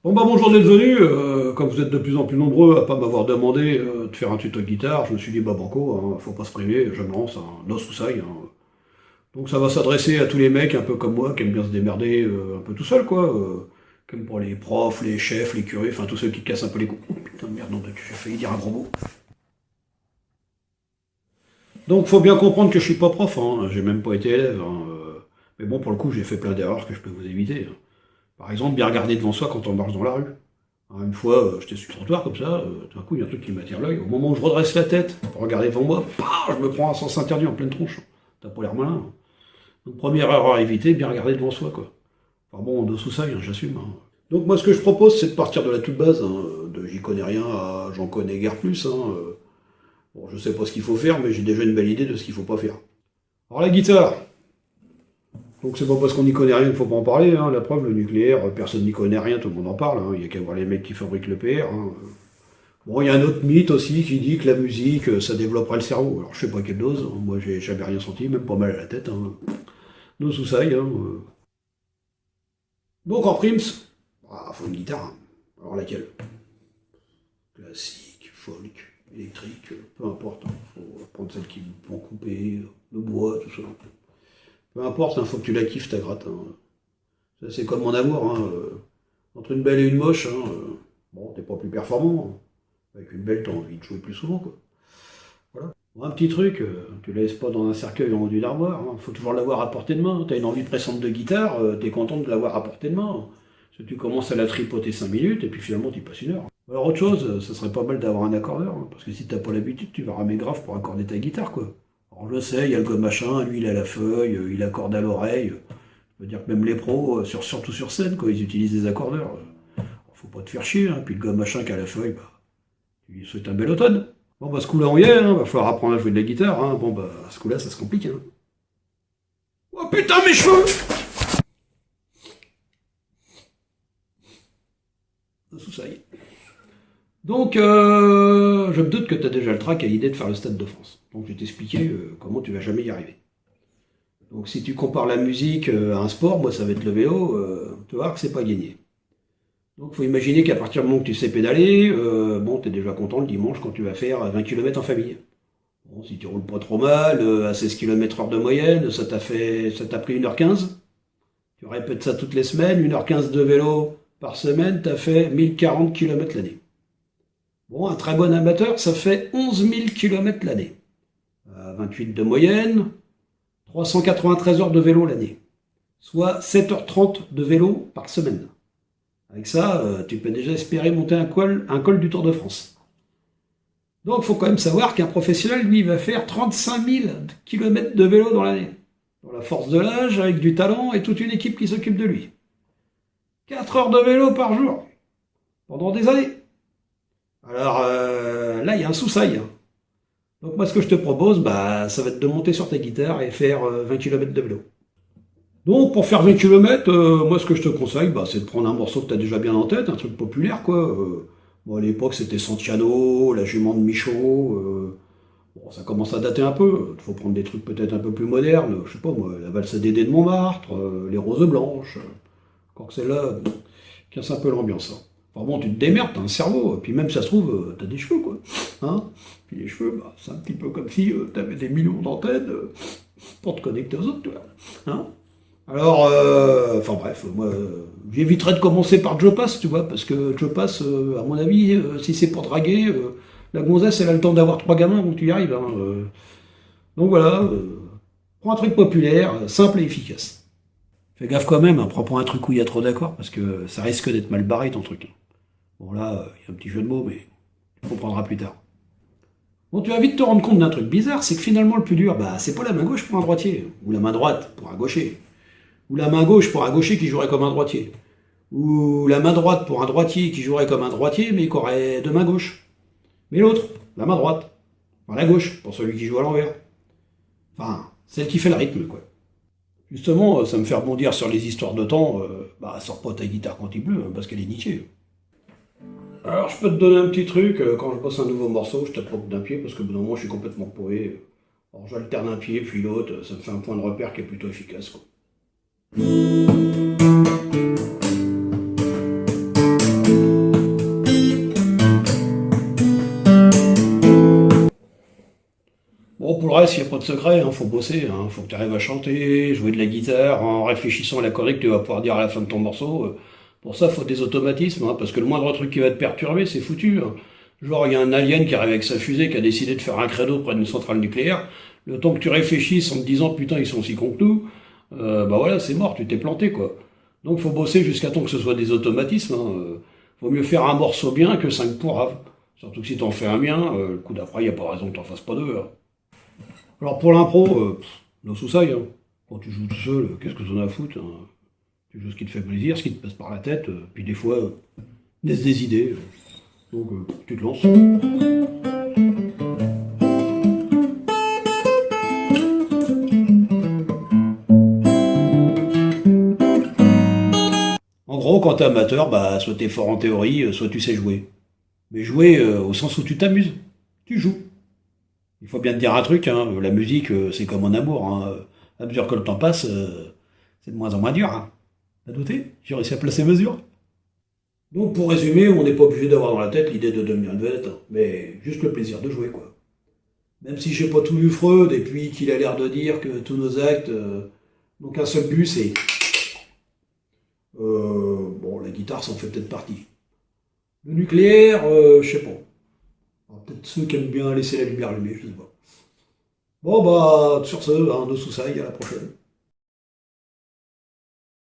Bon bah bonjour d'être venu, comme vous êtes de plus en plus nombreux à pas m'avoir demandé de faire un tuto guitare, je me suis dit bah banco, hein, faut pas se priver, je me lance, un os ou ça. Donc ça va s'adresser à tous les mecs un peu comme moi qui aiment bien se démerder un peu tout seul quoi, comme pour les profs, les chefs, les curés, enfin tous ceux qui cassent un peu les coups. Oh putain de merde, non, j'ai failli dire un gros mot. Donc faut bien comprendre que je suis pas prof, hein, j'ai même pas été élève, hein, mais bon pour le coup j'ai fait plein d'erreurs que je peux vous éviter, hein. Par exemple, bien regarder devant soi quand on marche dans la rue. Alors, une fois, j'étais sur le trottoir comme ça, tout d'un coup, il y a un truc qui m'attire l'œil. Au moment où je redresse la tête pour regarder devant moi, paf, je me prends un sens interdit en pleine tronche. T'as pas l'air malin, hein. Donc, première erreur à éviter, bien regarder devant soi, quoi. Enfin bon, de sous ça, hein, j'assume, hein. Donc, moi, ce que je propose, c'est de partir de la toute base, hein, de j'y connais rien à j'en connais guère plus, hein. Bon, je sais pas ce qu'il faut faire, mais j'ai déjà une belle idée de ce qu'il faut pas faire. Alors, la guitare. Donc c'est pas parce qu'on n'y connaît rien qu'il faut pas en parler, hein. La preuve, le nucléaire, personne n'y connaît rien, tout le monde en parle, hein. Il y a qu'à voir les mecs qui fabriquent le PR, hein. Bon, il y a un autre mythe aussi qui dit que la musique, ça développerait le cerveau. Alors je sais pas quelle dose, hein. Moi j'ai jamais rien senti, même pas mal à la tête, hein. No soucis, hein. Donc en prims, faut une guitare, hein. Alors laquelle? Classique, folk, électrique, peu importe, hein. Faut prendre celle qui vont couper, le bois, tout ça. Peu importe, il faut que tu la kiffes ta gratte, hein. Ça, c'est comme mon amour, hein. Entre une belle et une moche, hein, bon, t'es pas plus performant, hein. Avec une belle, t'as envie de jouer plus souvent, quoi. Voilà. Bon, un petit truc, tu la laisses pas dans un cercueil en haut d'une armoire, hein. Faut toujours l'avoir à portée de main. T'as une envie pressante de guitare, t'es content de l'avoir à portée de main. Si tu commences à la tripoter 5 minutes, et puis finalement, tu passes une heure. Alors, autre chose, ça serait pas mal d'avoir un accordeur, hein, parce que si t'as pas l'habitude, tu vas ramer grave pour accorder ta guitare, quoi. Alors, je sais, il y a le gomme machin, lui, il a la feuille, il accorde à l'oreille. Je veux dire que même les pros, surtout sur scène, quoi, ils utilisent des accordeurs. Faut pas te faire chier, hein. Puis le gars machin qui a la feuille, bah, tu lui souhaites un bel automne. Bon, bah, ce coup-là, on y est, hein. Va falloir apprendre à jouer de la guitare, hein. Bon, bah, ce coup-là, ça se complique, hein. Oh putain, mes cheveux! Sous ça y est. Donc, je me doute que tu as déjà le trac à l'idée de faire le Stade de France. Donc, je vais t'expliquer comment tu vas jamais y arriver. Donc, si tu compares la musique à un sport, moi, ça va être le vélo, tu vas voir que c'est pas gagné. Donc, il faut imaginer qu'à partir du moment que tu sais pédaler, bon, tu es déjà content le dimanche quand tu vas faire 20 km en famille. Bon, si tu roules pas trop mal, à 16 km/h de moyenne, ça t'a pris 1h15. Tu répètes ça toutes les semaines, 1h15 de vélo par semaine, t'as fait 1040 km l'année. Bon, un très bon amateur, ça fait 11 000 km l'année. 28 de moyenne, 393 heures de vélo l'année. Soit 7h30 de vélo par semaine. Avec ça, tu peux déjà espérer monter un col du Tour de France. Donc, il faut quand même savoir qu'un professionnel, lui, va faire 35 000 km de vélo dans l'année. Dans la force de l'âge, avec du talent et toute une équipe qui s'occupe de lui. 4 heures de vélo par jour. Pendant des années. Alors, là, il y a un sous-sail, hein. Donc, moi, ce que je te propose, bah, ça va être de monter sur ta guitare et faire 20 km de vélo. Donc, pour faire 20 km, moi, ce que je te conseille, bah, c'est de prendre un morceau que tu as déjà bien en tête, un truc populaire, quoi. Bon, à l'époque, c'était Santiano, La Jument de Michaud. Bon, ça commence à dater un peu. Il faut prendre des trucs peut-être un peu plus modernes. Je sais pas, moi, La Valse à Dédé de Montmartre, Les Roses Blanches. Encore que celle-là, casse un peu l'ambiance, hein. Enfin bon, tu te démerdes, t'as un cerveau. Puis même, ça se trouve, t'as des cheveux, quoi. Hein. Puis les cheveux, bah, c'est un petit peu comme si t'avais des millions d'antennes pour te connecter aux autres, tu vois. Hein. Alors, enfin bref, moi, j'éviterais de commencer par Joe Pass, tu vois, parce que Joe Pass, à mon avis, si c'est pour draguer, la gonzesse, elle a le temps d'avoir 3 gamins avant que tu y arrives, hein. Donc voilà, prends un truc populaire, simple et efficace. Fais gaffe quand même, hein, prends pas un truc où il y a trop d'accords, parce que ça risque d'être mal barré ton truc. Bon là, il y a un petit jeu de mots, mais tu comprendras plus tard. Bon, tu vas vite te rendre compte d'un truc bizarre, c'est que finalement le plus dur, bah, c'est pas la main gauche pour un droitier, ou la main droite pour un gaucher. Ou la main gauche pour un gaucher qui jouerait comme un droitier. Ou la main droite pour un droitier qui jouerait comme un droitier mais qui aurait deux mains gauches. Mais l'autre, la main droite. Enfin, la gauche, pour celui qui joue à l'envers. Enfin, celle qui fait le rythme, quoi. Justement, ça me fait rebondir sur les histoires de temps. Bah, sors pas ta guitare quand il pleut, hein, parce qu'elle est nichée. Alors, je peux te donner un petit truc. Quand je bosse un nouveau morceau, je tape pas d'un pied, parce que bon, moi, je suis complètement paumé. Alors, j'alterne un pied, puis l'autre. Ça me fait un point de repère qui est plutôt efficace, quoi. le reste, il n'y a pas de secret, hein, faut bosser, hein, faut que tu arrives à chanter, jouer de la guitare, en réfléchissant à la connerie que tu vas pouvoir dire à la fin de ton morceau. Pour ça, faut des automatismes, hein, parce que le moindre truc qui va te perturber, c'est foutu. Hein. Genre, il y a un alien qui arrive avec sa fusée, qui a décidé de faire un credo près d'une centrale nucléaire. Le temps que tu réfléchisses en te disant, putain, ils sont aussi cons que nous, bah voilà, c'est mort, tu t'es planté, quoi. Donc, faut bosser jusqu'à temps que ce soit des automatismes. Hein. Faut mieux faire un morceau bien que 5 pourraves. Surtout que si t'en fais un bien, le coup d'après, il n'y a pas raison que t'en fasses pas deux. Hein. Alors pour l'impro, no suicide, hein. Quand tu joues tout seul, qu'est-ce que t'en as à foutre, hein. Tu joues ce qui te fait plaisir, ce qui te passe par la tête, puis des fois, naissent des idées. Donc tu te lances. En gros, quand t'es amateur, bah soit t'es fort en théorie, soit tu sais jouer. Mais jouer au sens où tu t'amuses. Tu joues. Il faut bien te dire un truc, hein, la musique, c'est comme un amour. Hein. À mesure que le temps passe, c'est de moins en moins dur. Hein. T'as douté? J'ai réussi à placer mesure. Donc pour résumer, on n'est pas obligé d'avoir dans la tête l'idée de devenir une vedette, hein, mais juste le plaisir de jouer, quoi. Même si j'ai pas tout lu Freud, et puis qu'il a l'air de dire que tous nos actes n'ont qu'un seul but, c'est... bon, la guitare, ça en fait peut-être partie. Le nucléaire, je sais pas. Alors, peut-être ceux qui aiment bien laisser la lumière allumée, je sais pas. Bon, bah, sur ce, hein, nos sous à la prochaine.